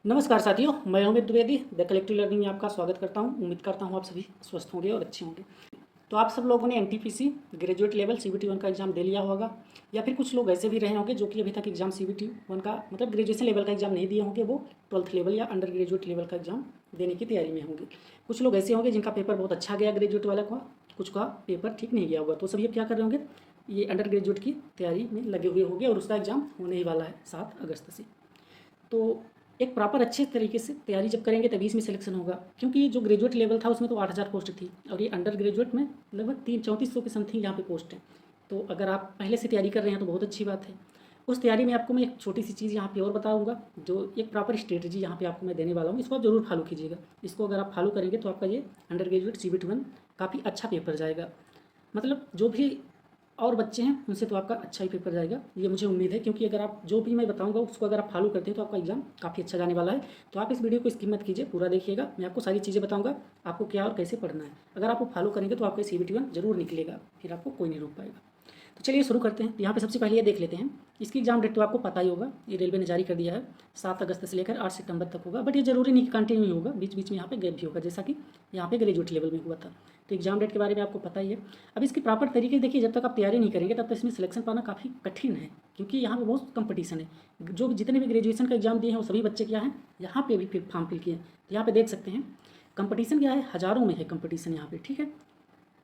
नमस्कार साथियों, मैं Amit Dwivedi the collective learning में आपका स्वागत करता हूं। उम्मीद करता हूं आप सभी स्वस्थ होंगे और अच्छे होंगे। तो आप सब लोगों ने एनटीपीसी ग्रेजुएट लेवल सीबीटी 1 का एग्ज़ाम दे लिया होगा, या फिर कुछ लोग ऐसे भी रहे होंगे जो कि अभी तक एग्ज़ाम सीबीटी 1 का मतलब ग्रेजुएशन लेवल का एग्ज़ाम नहीं दिए होंगे, वो 12th लेवल या अंडर ग्रेजुएट लेवल का एग्ज़ाम देने की तैयारी में होंगे। कुछ लोग ऐसे होंगे जिनका पेपर बहुत अच्छा गया ग्रेजुएट वाला का, कुछ का पेपर ठीक नहीं गया होगा। तो सभी अब क्या कर रहे होंगे, ये अंडर ग्रेजुएट की तैयारी में लगे हुए होंगे और उसका एग्ज़ाम होने ही वाला है 7 अगस्त से। तो एक प्रॉपर अच्छे तरीके से तैयारी जब करेंगे तभी इसमें सिलेक्शन होगा, क्योंकि जो ग्रेजुएट लेवल था उसमें तो 8,000 पोस्ट थी और ये अंडर ग्रेजुएट में लगभग 3400 के समथिंग यहाँ पे पोस्ट है। तो अगर आप पहले से तैयारी कर रहे हैं तो बहुत अच्छी बात है। उस तैयारी में आपको मैं एक छोटी सी चीज़ यहाँ पे और बताऊँगा, जो एक प्रॉपर स्ट्रेटजी यहाँ पे आपको मैं देने वाला हूँ, इसको आप जरूर फॉलो कीजिएगा। इसको अगर आप फॉलो करेंगे तो आपका ये अंडर ग्रेजुएट सीबीटी 1 काफ़ी अच्छा पेपर जाएगा। मतलब जो भी और बच्चे हैं उनसे तो आपका अच्छा ही पेपर जाएगा, ये मुझे उम्मीद है, क्योंकि अगर आप जो भी मैं बताऊंगा उसको अगर आप फॉलो करते हैं तो आपका एग्जाम काफ़ी अच्छा जाने वाला है। तो आप इस वीडियो को स्किप मत कीजिए, पूरा देखिएगा। मैं आपको सारी चीज़ें बताऊंगा, आपको क्या और कैसे पढ़ना है। अगर आप वो फॉलो करेंगे तो आपका सीबीटी 1 जरूर निकलेगा, फिर आपको कोई नहीं रोक पाएगा। तो चलिए शुरू करते हैं। यहाँ पे सबसे पहले ये देख लेते हैं, इसकी एग्जाम डेट तो आपको पता ही होगा, ये रेलवे ने जारी कर दिया है। 7 अगस्त से लेकर 8 सितंबर तक होगा, बट ये जरूरी नहीं कि कंटिन्यू ही होगा, बीच बीच में यहाँ पे गैप भी होगा, जैसा कि यहाँ पे ग्रेजुएट लेवल में हुआ था। तो एग्जाम डेट के बारे में आपको पता ही है। अब इसकी प्रॉपर तरीके से देखिए, जब तक आप तैयारी नहीं करेंगे तब तक इसमें सिलेक्शन पाना काफ़ी कठिन है, क्योंकि यहाँ पे बहुत कंपटीशन है। जो जितने भी ग्रेजुएशन का एग्जाम दिए हैं वो सभी बच्चे क्या हैं, यहाँ पे भी फिर फॉर्म फिल किए हैं। तो यहाँ पे देख सकते हैं कंपटीशन क्या है, हज़ारों में है कंपटीशन यहाँ पे, ठीक है।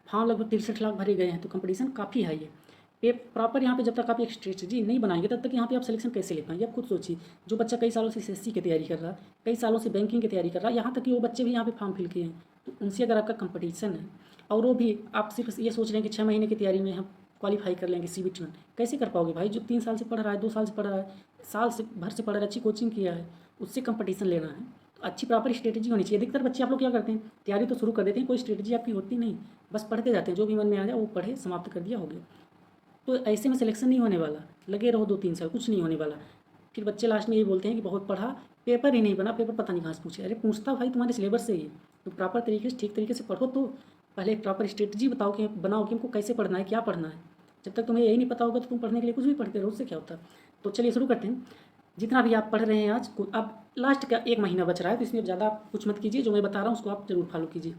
फॉर्म लगभग 63 लाख भरे गए हैं, तो कंपटीशन काफ़ी हाई है। पे प्रॉपर यहाँ पे जब तक आप एक स्ट्रेटजी नहीं बनाएंगे तब तक यहाँ पे आप सिलेक्शन कैसे ले पाएंगे। आप खुद सोचिए, जो बच्चा कई सालों से एसएससी की तैयारी कर रहा है, कई सालों से बैंकिंग की तैयारी कर रहा है, यहाँ तक कि वो बच्चे भी यहाँ पे फॉर्म फिल किए हैं, तो उनसे अगर आपका कंपटीशन है और वो भी आप सिर्फ ये सोच रहे हैं कि 6 महीने की तैयारी में हम क्वालिफाई कर लेंगे सीबीटी 1, कैसे कर पाओगे भाई। जो 3 साल से पढ़ रहा है, 2 साल से पढ़ रहा है, साल से भर से पढ़ रहा है, अच्छी कोचिंग किया है, उससे कंपटीशन लेना है तो अच्छी प्रॉपर स्ट्रेटजी होनी चाहिए। अधिकतर बच्चे आप लोग क्या करते हैं, तैयारी तो शुरू कर देते हैं, कोई स्ट्रेटजी आपकी होती नहीं, बस पढ़ते जाते हैं, जो भी मन में आ जाए वो पढ़े, समाप्त कर दिया, हो गया। तो ऐसे में सिलेक्शन नहीं होने वाला, लगे रहो 2-3 साल, कुछ नहीं होने वाला। फिर बच्चे लास्ट में ये बोलते हैं कि बहुत पढ़ा, पेपर ही नहीं बना, पेपर पता नहीं कहाँ से पूछे। अरे पूछता भाई तुम्हारे सिलेबस से ही, तो प्रॉपर तरीके से ठीक तरीके से पढ़ो। तो पहले एक प्रॉपर स्ट्रेटजी बताओ कि बनाओ कि हमको कैसे पढ़ना है, क्या पढ़ना है। जब तक तुम्हें यही नहीं पता होगा तो तुम पढ़ने के लिए कुछ भी पढ़ते रहो, उससे क्या होता है। तो चलिए शुरू करते हैं। जितना भी आप पढ़ रहे हैं आज, अब लास्ट का 1 महीना बच रहा है, तो इसमें ज़्यादा कुछ मत कीजिए, जो मैं बता रहा हूँ उसको आप जरूर फॉलो कीजिए।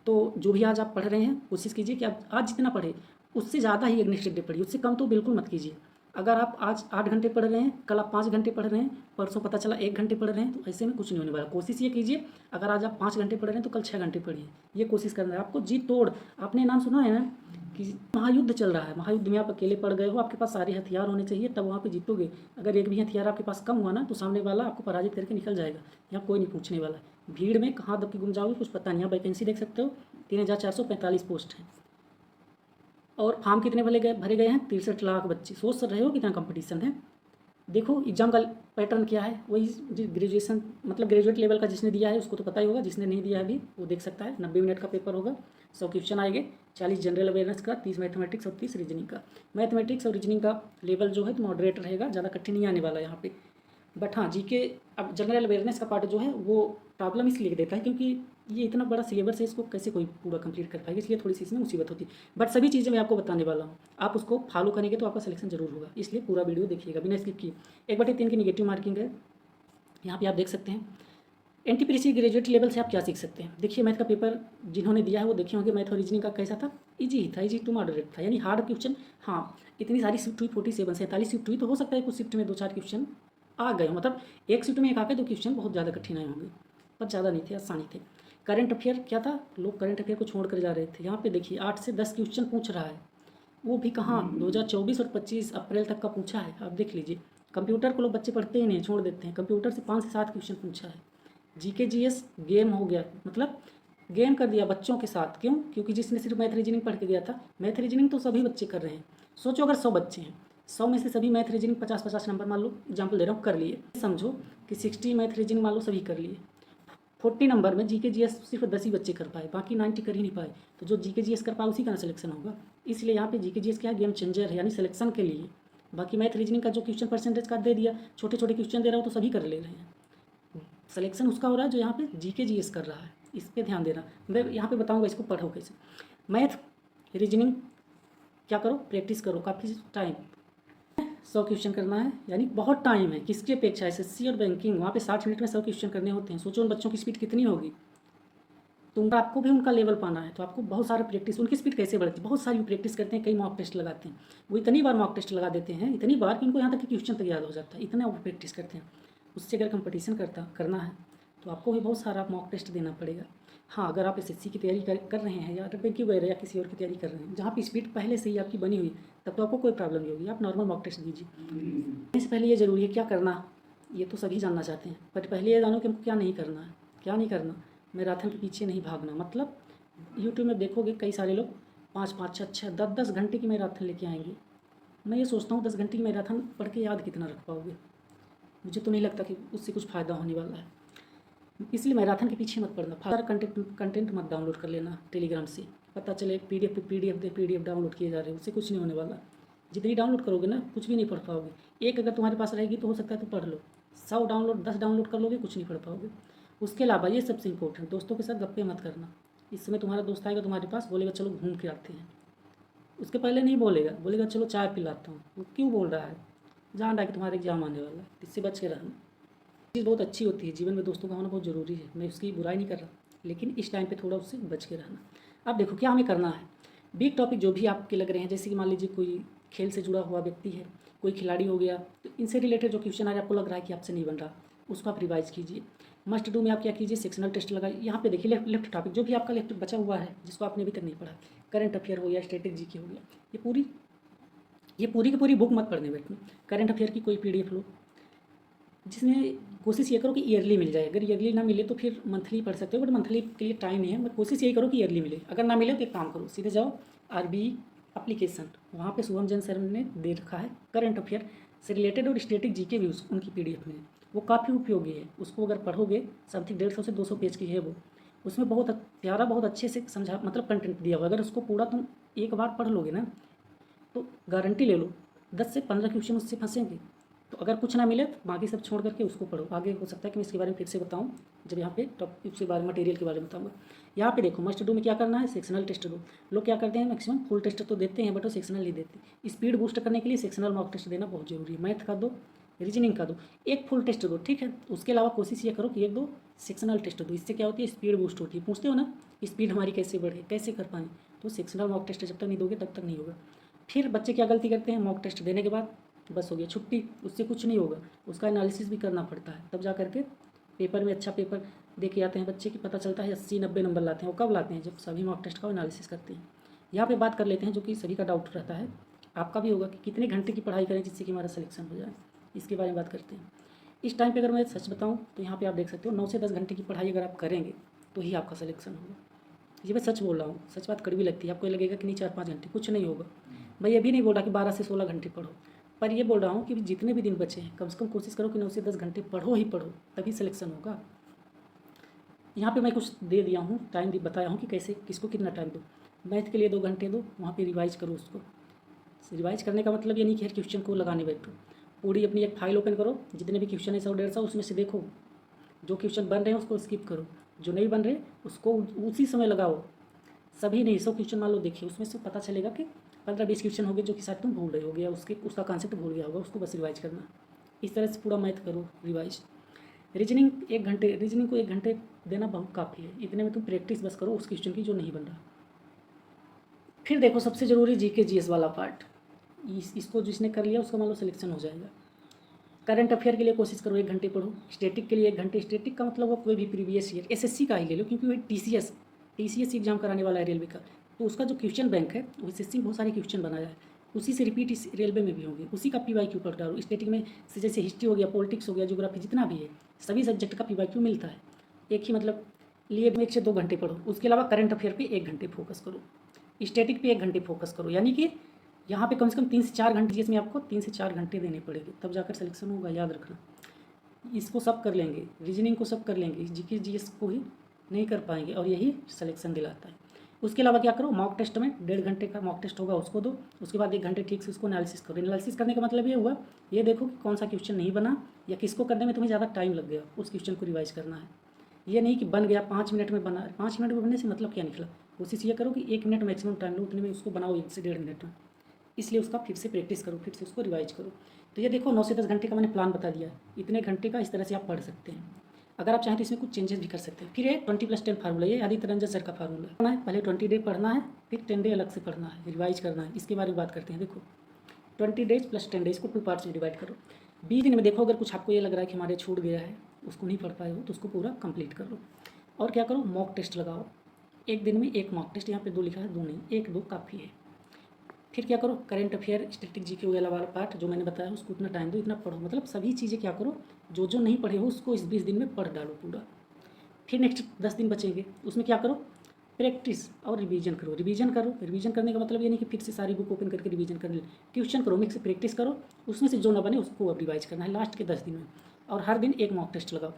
तो जो भी आज आप पढ़ रहे हैं कोशिश कीजिए कि आप आज जितना पढ़े उससे ज़्यादा ही नेक्स्ट डे पढ़िए, उससे कम तो बिल्कुल मत कीजिए। अगर आप आज 8 घंटे पढ़ रहे हैं, कल आप 5 घंटे पढ़ रहे हैं, परसों पता चला 1 घंटे पढ़ रहे हैं, तो ऐसे में कुछ नहीं होने वाला। कोशिश ये कीजिए, अगर आज आप 5 घंटे पढ़ रहे हैं तो कल 6 घंटे पढ़िए। ये कोशिश करना है आपको, जी तोड़। आपने नाम सुना है ना कि महायुद्ध चल रहा है, महायुद्ध में आप अकेले पड़ गए हो, आपके पास सारे हथियार होने चाहिए, तब वहाँ पे जीतोगे। अगर एक भी हथियार आपके पास कम हुआ ना तो सामने वाला आपको पराजित करके निकल जाएगा, यहाँ कोई नहीं पूछने वाला। भीड़ में कहाँ दब के गुम जाओगे कुछ पता नहीं। यहाँ वैकेंसी देख सकते हो, 3,445 पोस्ट हैं और फॉर्म कितने भरे गए हैं, 63 लाख बच्चे। सोच रहे हो कितना कंपटीशन है। देखो एग्जाम का पैटर्न क्या है, वही ग्रेजुएशन मतलब ग्रेजुएट लेवल का जिसने दिया है उसको तो पता ही होगा, जिसने नहीं दिया है अभी वो देख सकता है। 90 मिनट का पेपर होगा, 100 क्वेश्चन आएंगे, 40 जनरल अवेयरनेस का, 30 मैथमेटिक्स और 30 रीजनिंग का। मैथमेटिक्स और रीजनिंग का लेवल जो है तो मॉडरेट रहेगा, ज़्यादा कठिन नहीं आने वाला यहाँ पे। बट हाँ जीके, अब जनरल अवेयरनेस का पार्ट जो है वो प्रॉब्लम इसलिए देता है क्योंकि ये इतना बड़ा सिलेबस है, इसको कैसे कोई पूरा कंप्लीट कर पाएगा, इसलिए थोड़ी सी इसमें मुसीबत होती है। बट सभी चीज़ें मैं आपको बताने वाला हूँ, आप उसको फॉलो करेंगे तो आपका सिलेक्शन जरूर होगा, इसलिए पूरा वीडियो देखिएगा बिना स्किप किए। 1/3 की निगेटिव मार्किंग है, यहाँ पे आप देख सकते हैं। एनटीपीसी ग्रेजुएट लेवल से आप क्या सीख सकते हैं। देखिए मैथ का पेपर जिन्होंने दिया है वो देखे होंगे, मैथ और रीजनिंग का कैसा था, इजी ही था, इजी टू मॉडरेट था, यानी हार्ड क्वेश्चन। हाँ इतनी सारी शिफ्ट हुई, 47 47 शिफ्ट हुई, तो हो सकता है कुछ शिफ्ट में 2-4 क्वेश्चन आ गए हो, मतलब एक शिफ्ट में एक आके 2 क्वेश्चन बहुत ज़्यादा कठिन आए होंगे, पर ज़्यादा नहीं थे, आसानी थे। करंट अफेयर क्या था, लोग करंट अफेयर को छोड़ कर जा रहे थे। यहाँ पे देखिए 8 से 10 क्वेश्चन पूछ रहा है, वो भी कहाँ, 2024 और 25 अप्रैल तक का पूछा है, आप देख लीजिए। कंप्यूटर को लोग बच्चे पढ़ते ही नहीं, छोड़ देते हैं। कंप्यूटर से 5 से 7 क्वेश्चन पूछा है। जीके जीएस गेम हो गया, मतलब गेम कर दिया बच्चों के साथ। क्यों, क्योंकि जिसने सिर्फ मैथ रीजनिंग पढ़ के गया था, मैथ रीजनिंग तो सभी बच्चे कर रहे हैं। सोचो अगर 100 बच्चे हैं, 100 में से सभी मैथ रीजनिंग 50-50 नंबर मान लो, एग्जाम्पल दे रहा हूँ, कर लिए। समझो कि 60 मैथ रीजनिंग मान लो सभी कर लिए, 40 नंबर में जीके जीएस सिर्फ 10 ही बच्चे कर पाए, बाकी 90 कर ही नहीं पाए। तो जो जीके जीएस कर पाए उसी का ना सिलेक्शन होगा। इसलिए यहाँ पे जीके जीएस क्या है, गेम चेंजर है, यानी सिलेक्शन के लिए। बाकी मैथ रीजनिंग का जो क्वेश्चन परसेंटेज का दे दिया, छोटे छोटे क्वेश्चन दे रहा हो तो सभी कर ले रहे हैं। सिलेक्शन उसका हो रहा है जो यहाँ पे जीके जीएस कर रहा है, इस पर ध्यान देना। मैं यहाँ पे बताऊँगा इसको पढ़ो कैसे। मैथ रीजनिंग क्या करो, प्रैक्टिस करो काफ़ी टाइम। 100 क्वेश्चन करना है, यानी बहुत टाइम है। किसकी अपेक्षा? एसएससी और बैंकिंग, वहाँ पे 60 मिनट में 100 क्वेश्चन करने होते हैं। सोचो उन बच्चों की स्पीड कितनी होगी। तो आपको भी उनका लेवल पाना है, तो आपको बहुत सारा प्रैक्टिस। उनकी स्पीड कैसे बढ़ती है? बहुत सारी प्रैक्टिस करते हैं, कई मॉक टेस्ट लगाते हैं। वो इतनी बार मॉक टेस्ट लगा देते हैं, इतनी बार कि उनको यहाँ तक कि क्वेश्चन तक याद हो जाता है, इतना वो प्रैक्टिस करते हैं। उससे अगर कंपटीशन करना है तो आपको भी बहुत सारा मॉक टेस्ट देना पड़ेगा। हाँ, अगर आप एसएससी की तैयारी कर रहे हैं या बैंकिंग वगैरह या किसी और की तैयारी कर रहे हैं जहाँ पे स्पीड पहले से ही आपकी बनी हुई, तब तो आपको कोई प्रॉब्लम नहीं होगी। आप नॉर्मल मॉक टेस्ट दीजिए। इससे पहले ये ज़रूरी है क्या करना, ये तो सभी जानना चाहते हैं, पर पहले ये जानो कि हमको क्या नहीं करना है। क्या नहीं करना? मैराथन के पीछे नहीं भागना। मतलब यूट्यूब में देखोगे कई सारे लोग 5-5, 6-6, 10-10 घंटे की मैराथन लेके आएंगे। मैं ये सोचता हूँ 10 घंटे की मैराथन पढ़ के याद कितना रख पाओगे? मुझे तो नहीं लगता कि उससे कुछ फ़ायदा होने वाला है। इसलिए मैराथन के पीछे मत पड़ना। सारा कंटेंट मत डाउनलोड कर लेना टेलीग्राम से। पता चले पीडीएफ डाउनलोड किए जा रहे हैं, उससे कुछ नहीं होने वाला। जितनी डाउनलोड करोगे ना, कुछ भी नहीं पढ़ पाओगे। एक अगर तुम्हारे पास रहेगी तो हो सकता है तो पढ़ लो। 100 डाउनलोड 10 डाउनलोड कर लोगे, कुछ नहीं पढ़ पाओगे। उसके अलावा ये सबसे इंपॉर्टेंट, दोस्तों के साथ गप्पे मत करना। इस समय तुम्हारा दोस्त आएगा तुम्हारे पास, बोलेगा चलो घूम के आते हैं। उसके पहले नहीं बोलेगा, बोलेगा चलो चाय पिलाता हूँ। वो क्यों बोल रहा है? जान रहा है कि तुम्हारा एग्जाम आने वाला है। इससे बच के रहना। चीज़ बहुत अच्छी होती है, जीवन में दोस्तों का होना बहुत ज़रूरी है। मैं उसकी बुराई नहीं कर रहा, लेकिन इस टाइम पे थोड़ा उससे बच के रहना। अब देखो क्या हमें करना है। बिग टॉपिक जो भी आपके लग रहे हैं, जैसे कि मान लीजिए कोई खेल से जुड़ा हुआ व्यक्ति है, कोई खिलाड़ी हो गया, तो इनसे रिलेटेड जो क्वेश्चन आ रहा है आपको लग रहा है कि आपसे नहीं बन रहा, उसको आप रिवाइज कीजिए। मस्ट डू में आप क्या कीजिए, सेक्शनल टेस्ट लगाइए। यहाँ पे देखिए लेफ्ट टॉपिक जो भी आपका लेफ्ट बचा हुआ है, जिसको आपने अभी तक नहीं पढ़ा, करंट अफेयर हो गया, स्ट्रेटेजी की हो गया, ये पूरी की पूरी बुक मत पढ़ने बैठना। करंट अफेयर की कोई पीडीएफ लो, जिसमें कोशिश ये करो कि ईयरली मिल जाए। अगर ईयरली ना मिले तो फिर मंथली पढ़ सकते हो, बट मंथली के लिए टाइम नहीं है। बट कोशिश यही करो कि ईयरली मिले। अगर ना मिले तो एक काम करो, सीधे जाओ आरबीई एप्लीकेशन, वहाँ पे शुभम जैन सर ने दे रखा है करंट अफेयर से रिलेटेड और स्टैटिक जीके भी उनकी पीडीएफ में है। वो काफ़ी उपयोगी है। उसको अगर पढ़ोगे, समथिंग 150 से 200 पेज की है वो। उसमें बहुत प्यारा, बहुत अच्छे से समझा, मतलब कंटेंट दिया हुआ। अगर उसको पूरा तुम एक बार पढ़ लोगे ना, तो गारंटी ले लो 10 से 15 क्वेश्चन उससे फंसेंगे। तो अगर कुछ ना मिले तो बाकी सब छोड़ करके उसको पढ़ो। आगे हो सकता है कि मैं इसके बारे में फिर से बताऊं, जब यहाँ पे टॉपिक के बारे में, मटेरियल के बारे में बताऊंगा। यहाँ पे देखो मस्ट डू में क्या करना है, सेक्शनल टेस्ट दो। लोग क्या करते हैं, मैक्सिमम फुल टेस्ट तो देते हैं, बट वो सेक्शनल नहीं देते। स्पीड बूस्ट करने के लिए सेक्शनल मॉक टेस्ट देना बहुत जरूरी है। मैथ का दो, रीजनिंग का दो, एक फुल टेस्ट दो, ठीक है। उसके अलावा कोशिश ये करो कि 1-2 सेक्शनल टेस्ट दो। इससे क्या होती है, स्पीड बूस्ट होती है। पूछते हो ना स्पीड हमारी कैसे बढ़े, कैसे कर पाएँ, तो सेक्शनल मॉक टेस्ट जब तक नहीं दोगे तब तक नहीं होगा। फिर बच्चे क्या गलती करते हैं, मॉक टेस्ट देने के बाद बस हो गया छुट्टी, उससे कुछ नहीं होगा। उसका एनालिसिस भी करना पड़ता है, तब जा करके पेपर में अच्छा पेपर दे के आते हैं बच्चे की। पता चलता है 80-90 नंबर लाते हैं। वो कब लाते हैं, जब सभी मॉक टेस्ट का एनालिसिस करते हैं। यहाँ पे बात कर लेते हैं जो कि सभी का डाउट रहता है, आपका भी होगा, कि कितने घंटे की पढ़ाई करें जिससे कि हमारा सिलेक्शन हो जाए। इसके बारे में बात करते हैं। इस टाइम पे अगर मैं सच बताऊँ तो यहाँ पे आप देख सकते हो 9 से 10 घंटे की पढ़ाई अगर आप करेंगे तो ही आपका सिलेक्शन होगा। ये मैं सच बोल रहा हूँ। सच बात कड़वी लगती है, आपको ये लगेगा कि नहीं 4-5 घंटे, कुछ नहीं होगा। मैं ये भी नहीं बोल रहा कि 12 से 16 घंटे पढ़ो, पर ये बोल रहा हूँ कि जितने भी दिन बचे हैं कम से कम कोशिश करो कि 9 से 10 घंटे पढ़ो ही पढ़ो, तभी सिलेक्शन होगा। यहाँ पे मैं कुछ दे दिया हूँ, टाइम बताया हूँ कि कैसे किसको कितना टाइम दो। मैथ के लिए 2 घंटे दो, वहाँ पे रिवाइज करो उसको। रिवाइज करने का मतलब ये नहीं कि हर क्वेश्चन को लगाने बैठो। पूरी अपनी एक फाइल ओपन करो, जितने भी क्वेश्चन है 100-150, उसमें से देखो जो क्वेश्चन बन रहे हैं उसको स्किप करो, जो नहीं बन रहे उसको उसी समय लगाओ। सभी नहीं, 100 क्वेश्चन मान लो देखिए, उसमें से पता चलेगा कि 15-20 क्वेश्चन हो गए जो कि शायद तुम भूल रहे हो गया, उसका कॉन्सेप्ट भूल गया होगा, उसको बस रिवाइज करना। इस तरह से पूरा मैथ करो रिवाइज। रीजनिंग 1 घंटे, रीजनिंग को 1 घंटे देना बहुत काफ़ी है। इतने में तुम प्रैक्टिस बस करो उस क्वेश्चन की जो नहीं बन रहा। फिर देखो सबसे ज़रूरी जीके जीएस वाला पार्ट, इसको जिसने कर लिया उसका मान लो सिलेक्शन हो जाएगा। करंट अफेयर के लिए कोशिश करो 1 घंटे पढ़ो। स्टैटिक के लिए 1 घंटे, स्टैटिक का मतलब वो कोई भी प्रीवियस ईयर एसएससी का ही ले लो, क्योंकि वो टीसीएस एग्जाम कराने वाला है रेलवे का, तो उसका जो क्वेश्चन बैंक है वो एसएससी में बहुत सारे क्वेश्चन बनाया है, उसी से रिपीट इस रेलवे में भी होंगे। उसी का पीवाईक्यू पढ़ डालो। स्टैटिक में से जैसे हिस्ट्री हो गया, पॉलिटिक्स हो गया, ज्योग्राफी, जितना भी है सभी सब्जेक्ट का पीवाईक्यू मिलता है। एक ही मतलब लिए 1 से 2 घंटे पढ़ो। उसके अलावा करंट अफेयर पे 1 घंटे फोकस करो, स्टैटिक पे 1 घंटे फोकस करो। यानी कि यहाँ पे कम से कम 3 से 4 घंटे, जिसमें आपको 3 से 4 घंटे देने पड़ेंगे, तब जाकर सिलेक्शन होगा, याद रखना। इसको सब कर लेंगे, रीजनिंग को सब कर लेंगे, जीके जीएस को ही नहीं कर पाएंगे, और यही सिलेक्शन दिलाता है। उसके अलावा क्या करो, मॉक टेस्ट में 1.5 घंटे का मॉक टेस्ट होगा, उसको दो। उसके बाद 1 घंटे ठीक से उसको एनालिसिस करो। एनालिसिस करने का मतलब ये हुआ, ये देखो कि कौन सा क्वेश्चन नहीं बना या किसको करने में तुम्हें ज़्यादा टाइम लग गया, उस क्वेश्चन को रिवाइज करना है। ये नहीं कि बन गया 5 मिनट में बना, 5 मिनट में बनने से मतलब क्या निकला। कोशिश ये करो कि 1 मिनट मैक्सिमम टाइम लो, उतने में उसको बनाओ 1 से 1.5 मिनट में। इसलिए उसका फिर से प्रैक्टिस करो, फिर से उसको रिवाइज करो। तो ये देखो 9 से 10 घंटे का मैंने प्लान बता दिया है, इतने घंटे का इस तरह से आप पढ़ सकते हैं। अगर आप चाहें तो इसमें कुछ चेंजेस भी कर सकते हैं। फिर ये 20+10 फार्मूला, ये आदित्य रंजन सर का फार्मूला है। पहले 20 डे पढ़ना है, फिर 10 डे अलग से पढ़ना है, रिवाइज करना है। इसके बारे में बात करते हैं। देखो 20 डेज प्लस 10 डेज को 2 पार्ट्स में डिवाइड करो। 20 दिन में देखो अगर कुछ आपको ये लग रहा है कि हमारे छूट गया है, उसको नहीं पढ़ पाए हो, तो उसको पूरा कंप्लीट कर लो। और क्या करो, मॉक टेस्ट लगाओ। एक दिन में एक मॉक टेस्ट, यहाँ पे 2 लिखा है, 2 नहीं, 1-2 काफ़ी है। फिर क्या करो, करंट अफेयर, स्टैटिक जीके वगैरह वाला पार्ट जो मैंने बताया उसको उतना टाइम दो, इतना पढ़ो। मतलब सभी चीज़ें क्या करो, जो जो नहीं पढ़े हो उसको इस 20 दिन में पढ़ डालो पूरा। फिर नेक्स्ट 10 दिन बचेंगे, उसमें क्या करो, प्रैक्टिस और रिवीजन करो। रिवीजन करो, रिवीजन करने का मतलब ये नहीं कि फिर से सारी बुक ओपन करके रिवीजन कर ले। ट्यूशन करो, मिक्स प्रैक्टिस करो, उसमें से जो ना बने उसको अब रिवाइज करना है लास्ट के 10 दिन में। और हर दिन एक मॉक टेस्ट लगाओ।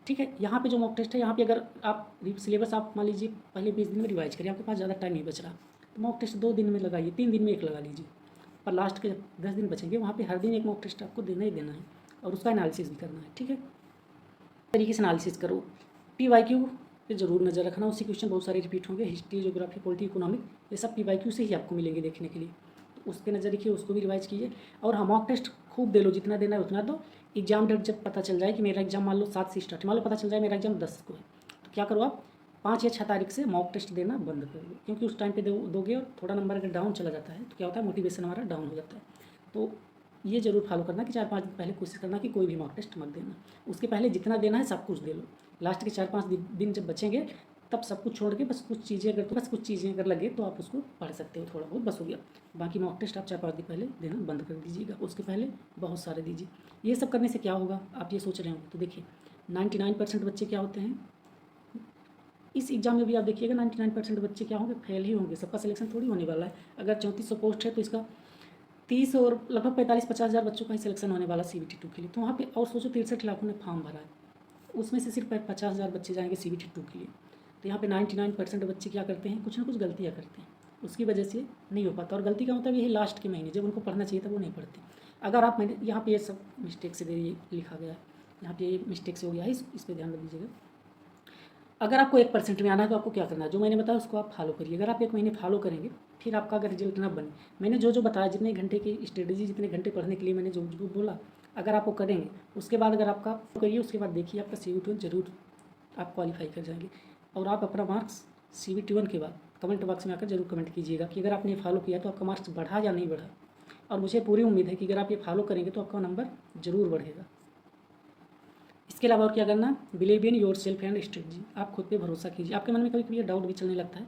ठीक है, यहाँ पे जो मॉक टेस्ट है, यहाँ पे अगर आप सिलेबस आप मान लीजिए पहले 20 दिन में रिवाइज करिए, आपके पास ज़्यादा टाइम नहीं बच रहा, तो मॉक टेस्ट 2 दिन में लगाइए, 3 दिन में एक लगा लीजिए। पर लास्ट के 10 दिन बचेंगे, वहाँ पे हर दिन एक मॉक टेस्ट आपको देना ही देना है, और उसका एनालिसिस भी करना है। ठीक है, तरीके से एनालिसिस करो। PYQ पे जरूर नज़र रखना, उससे क्वेश्चन बहुत सारे रिपीट होंगे। हिस्ट्री, ज्योग्राफी, पॉलिटी, इकोनॉमिक, ये सब PYQ से ही आपको मिलेंगे देखने के लिए, तो उस पर नज़र रखिए, उसको भी रिवाइज कीजिए। और हाँ, मॉक टेस्ट खूब दे लो, जितना देना है उतना दो। एग्जाम डेट जब पता चल जाए कि मेरा एग्जाम मान लो 7 से स्टार्ट, मान लो पता चल जाए मेरा एग्जाम 10 को है, तो क्या करो आप 5 या 6 तारीख से मॉक टेस्ट देना बंद कर दो, क्योंकि उस टाइम पे दोगे और थोड़ा नंबर अगर डाउन चला जाता है तो क्या होता है, मोटिवेशन हमारा डाउन हो जाता है। तो ये जरूर फॉलो करना कि 4-5 दिन पहले कोशिश करना कि कोई भी मॉक टेस्ट मत देना। उसके पहले जितना देना है सब कुछ दे लो। लास्ट के 4-5 दिन जब बचेंगे तब सब कुछ छोड़ के बस कुछ चीज़ें अगर लगे तो आप उसको पढ़ सकते हो थोड़ा बहुत, बस हो गया। बाकी मॉक टेस्ट आप 4-5 दिन पहले देना बंद कर दीजिएगा, उसके पहले बहुत सारे दीजिए। ये सब करने से क्या होगा, आप ये सोच रहे होंगे, तो देखिए 99% बच्चे क्या होते हैं इस एग्जाम में भी, आप देखिएगा 99% बच्चे क्या होंगे, फेल ही होंगे। सबका सिलेक्शन थोड़ी होने वाला है। अगर 3400 पोस्ट है तो इसका 30 और लगभग 45-50 हज़ार बच्चों का ही सिलेक्शन होने वाला CBT 2 के लिए। तो वहाँ पे और सोचो 63 लाखों ने फॉर्म भरा है, उसमें से सिर्फ 50 हज़ार बच्चे जाएंगे CBT 2 के लिए। तो यहाँ पे 99% बच्चे क्या करते हैं, कुछ ना कुछ गलतियाँ करते हैं, उसकी वजह से नहीं हो पाता। और गलती का मतलब यही लास्ट के महीने जब उनको पढ़ना चाहिए था वो नहीं पढ़ते। अगर आप, मैंने यहाँ पे ये सब मिस्टेक से लिखा गया है, यहाँ पे ये मिस्टेक से हो गया है, इस पर ध्यान रख दीजिएगा। अगर आपको 1% में आना है तो आपको क्या करना है, जो मैंने बताया उसको आप फॉलो करिए। अगर आप 1 महीने फॉलो करेंगे, फिर आपका अगर रिजल्ट ना बने, मैंने जो बताया, जितने घंटे की स्ट्रेटेजी, जितने घंटे पढ़ने के लिए मैंने जो बोला, अगर आप वो करेंगे, उसके बाद अगर आपका करिए, उसके बाद देखिए आपका CBT 1 जरूर आप क्वालिफाई कर जाएंगे। और आप अपना मार्क्स CBT 1 के बाद कमेंट बॉक्स में आकर जरूर कमेंट कीजिएगा कि अगर आपने फॉलो किया तो आपका मार्क्स बढ़ा या नहीं बढ़ा। और मुझे पूरी उम्मीद है कि अगर आप ये फॉलो करेंगे तो आपका नंबर जरूर बढ़ेगा। इसके अलावा और क्या करना, believe in your self and strategy, आप खुद पे भरोसा कीजिए। आपके मन में कभी कभी डाउट भी चलने लगता है,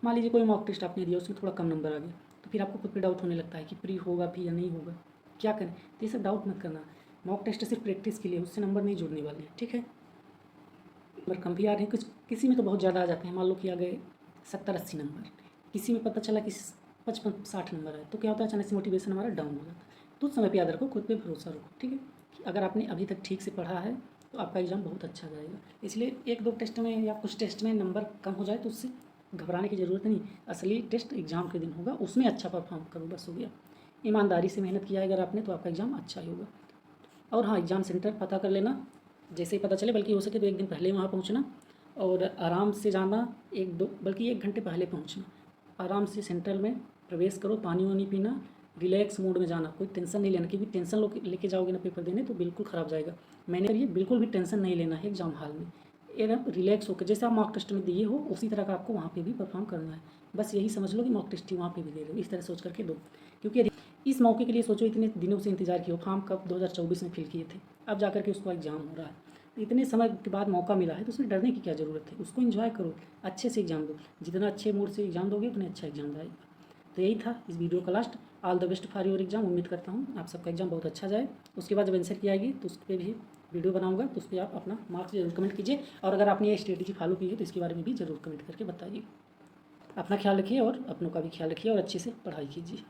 मान लीजिए कोई मॉक टेस्ट आपने दिया, उसमें थोड़ा कम नंबर आ गया, तो फिर आपको खुद पे डाउट होने लगता है कि प्री होगा भी या नहीं होगा, क्या करें। तो ये सब डाउट मत करना, मॉक टेस्ट सिर्फ प्रैक्टिस के लिए, उससे नंबर नहीं जुड़ने वाले हैं। ठीक है, नंबर कम भी आ रहे हैं, कुछ किसी में तो बहुत ज़्यादा आ जाते हैं, मान लो कि आ गए 70-80 नंबर, किसी में पता चला कि 55-60 नंबर है, तो क्या होता है, अचानक से मोटिवेशन हमारा डाउन हो जाता है। तो उस समय पर याद रखो, खुद पे भरोसा रखो। ठीक है, कि अगर आपने अभी तक ठीक से पढ़ा है तो आपका एग्ज़ाम बहुत अच्छा जाएगा। इसलिए 1-2 टेस्ट में या कुछ टेस्ट में नंबर कम हो जाए तो उससे घबराने की ज़रूरत नहीं। असली टेस्ट एग्ज़ाम के दिन होगा, उसमें अच्छा परफॉर्म करो, बस हो गया। ईमानदारी से मेहनत किया है अगर आपने, तो आपका एग्ज़ाम अच्छा ही होगा। और हाँ, एग्ज़ाम सेंटर पता कर लेना जैसे ही पता चले, बल्कि हो सके तो 1 दिन पहले वहाँ पहुँचना और आराम से जाना, 1 घंटे पहले पहुँचना। आराम से सेंटर में प्रवेश करो, पानी वानी पीना, रिलैक्स मूड में जाना, कोई टेंशन नहीं लेना, क्योंकि टेंशन लेके जाओगे ना पेपर देने तो बिल्कुल ख़राब जाएगा। मैंने ये बिल्कुल भी टेंशन नहीं लेना है एग्ज़ाम हॉल में, एकदम रिलैक्स होकर जैसे आप मॉक टेस्ट में दिए हो उसी तरह का आपको वहाँ पे भी परफॉर्म करना है। बस यही समझ लो कि मॉक टेस्ट ही वहाँ पे भी दे रहे हो, इस तरह सोच करके दो। क्योंकि इस मौके के लिए सोचो, इतने दिनों से इंतजार किया, फॉर्म कब 2024 में फिल किए थे, अब जा करके उसका एग्ज़ाम हो रहा है, तो इतने समय के बाद मौका मिला है तो उसमें डरने की क्या ज़रूरत है। उसको एंजॉय करो, अच्छे से एग्ज़ाम दो, जितना अच्छे मूड से एग्ज़ाम दोगे उतने अच्छा एग्ज़ाम जाएगा। तो यही था इस वीडियो का last. All the best for your exam. उम्मीद करता हूँ आप सबका एग्ज़ाम बहुत अच्छा जाए। उसके बाद जब आंसर की आएगी तो उस पर भी वीडियो बनाऊंगा, तो उस पर आप अपना मार्क्स जरूर कमेंट कीजिए। और अगर आपने ये स्ट्रेटेजी फॉलो की है तो इसके बारे में भी ज़रूर कमेंट करके बताइए। अपना ख्याल रखिए और अपनों का भी ख्याल रखिए और अच्छे से पढ़ाई कीजिए।